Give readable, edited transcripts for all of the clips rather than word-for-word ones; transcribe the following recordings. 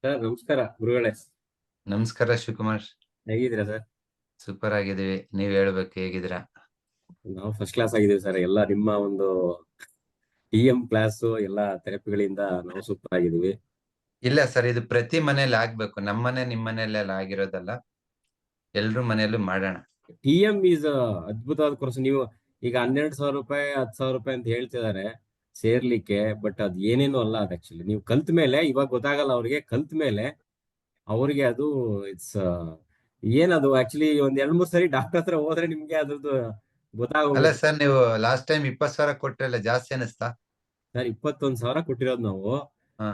Sir ನಮಸ್ಕಾರ ಗುರುಗಳೇ. ನಮಸ್ಕಾರ ಶಿವಕುಮಾರ್. ಹೇಗಿದ್ದೀರಾ ಸರ್? ಸೂಪರ್ ಆಗಿದೀವಿ, ನೀವ್ ಹೇಳ್ಬೇಕು ಹೇಗಿದ್ದೀರಾ? ನಾವು ಫಸ್ಟ್ ಕ್ಲಾಸ್ ಆಗಿದ್ದೀವಿ ಸರ್. ಎಲ್ಲ ನಿಮ್ಮ ಒಂದು TM ಕ್ಲಾಸ್ ಎಲ್ಲ ಥೆರಪಿಗಳಿಂದ ನಾವು ಸೂಪರ್ ಆಗಿದ್ದೀವಿ. ಇಲ್ಲ ಸರ್, ಇದು ಪ್ರತಿ ಮನೇಲಿ ಆಗ್ಬೇಕು. ನಮ್ಮನೆ ನಿಮ್ ಮನೇಲೆಲ್ಲ ಆಗಿರೋದಲ್ಲ, ಎಲ್ರು ಮನೆಯಲ್ಲೂ ಮಾಡೋಣ. TM ಈಸ್ ಅದ್ಭುತವಾದ ಕೋರ್ಸ್. ನೀವು ಈಗ 12,000 ರೂಪಾಯಿ 10,000 ರೂಪಾಯಿ ಅಂತ ಹೇಳ್ತಿದ್ದಾರೆ ಸೇರ್ಲಿಕ್ಕೆ, ಬಟ್ ಅದ್ ಏನೇನು ಅಲ್ಲ. ಅದು ಆಕ್ಚುಲಿ ನೀವು ಕಲ್ತ ಮೇಲೆ ಇವಾಗ ಗೊತ್ತಾಗಲ್ಲ ಅವ್ರಿಗೆ. ಕಲ್ತ ಮೇಲೆ ಅವ್ರಿಗೆ ಅದು ಇಟ್ಸ್ ಏನದು ಆಕ್ಚುಲಿ ಒಂದ್ 2-3 ಸರಿ ಡಾಕ್ಟರ್ ಹತ್ರ ಹೋದ್ರೆ ನಿಮ್ಗೆ ಅದ್ರದ್ದು ಅಲ್ಲ ಗೊತ್ತಾಗೋಗುತ್ತೆ. ಸರ್, ನೀವು ಲಾಸ್ಟ್ ಟೈಮ್ 20,000 ಕೊಟ್ರಲ್ಲ, ಜಾಸ್ತಿ ಅನಿಸ್ತಾ? ಸರ್ 21,000 ಕೊಟ್ಟಿರೋದು ನಾವು. ಹಾ.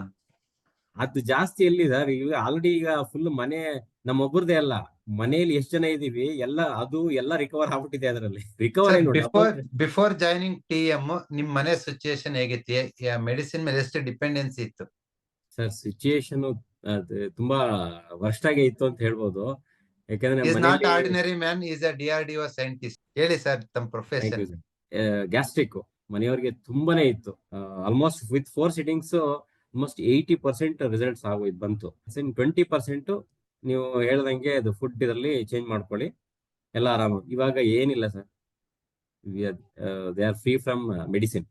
ಅದು ಜಾಸ್ತಿ ಎಲ್ಲಿ ಸರ್? ಈಗ ಆಲ್ರೆಡಿ ಈಗ ಫುಲ್ ಮನೆ ನಮ್ಮೊಬ್ಬರದೇ ಅಲ್ಲ, ಮನೆಯಲ್ಲಿ ಎಷ್ಟು ಜನ ಇದೀವಿ ಎಲ್ಲ ಅದು ಎಲ್ಲ ರಿಕವರ್ ಆಗ್ಬಿಟ್ಟಿದೆ. ಅದರಲ್ಲಿ ರಿಕವರ್ ಸರ್, ಏನು ಡಬಲ್. ಬಿಫೋರ್ ಜಾಯ್ನಿಂಗ್ TM ನಿಮ್ ಮನೆ ಸಿಚುಯೇಷನ್ ಹೇಗಿತ್ತು? ಮೆಡಿಸಿನ್ ಮೇಲೆ ಎಷ್ಟು ಡಿಪೆಂಡೆನ್ಸಿ ಇತ್ತು? ಸರ್ ಸಿಚುಯೇಷನ್ ತುಂಬಾ ವರ್ಸ್ಟ್ ಆಗಿ ಇತ್ತು ಅಂತ ಹೇಳ್ಬೋದು. ಯಾಕಂದ್ರೆ ನಮ್ಮ ಈಸ್ ನಾಟ್ ಮನೆಯಲ್ಲಿ ordinary man, is a DRDO scientist. ಹೇಳಿ ಸರ್ ತಮ್ಮ thank profession. You sir. Gastric ಮನೆಯವರಿಗೆ ತುಂಬಾನೇ ಇತ್ತು. Almost with 4 sittings almost 80% results ಆಗೋಯ್ತು ಬಂತು. 20% ನೀವು ಹೇಳ್ದಂಗೆ ಅದು ಫುಡ್ ಇದರಲ್ಲಿ ಚೇಂಜ್ ಮಾಡ್ಕೊಳ್ಳಿ, ಎಲ್ಲ ಆರಾಮ. ಇವಾಗ ಏನಿಲ್ಲ sir, they are free from medicine.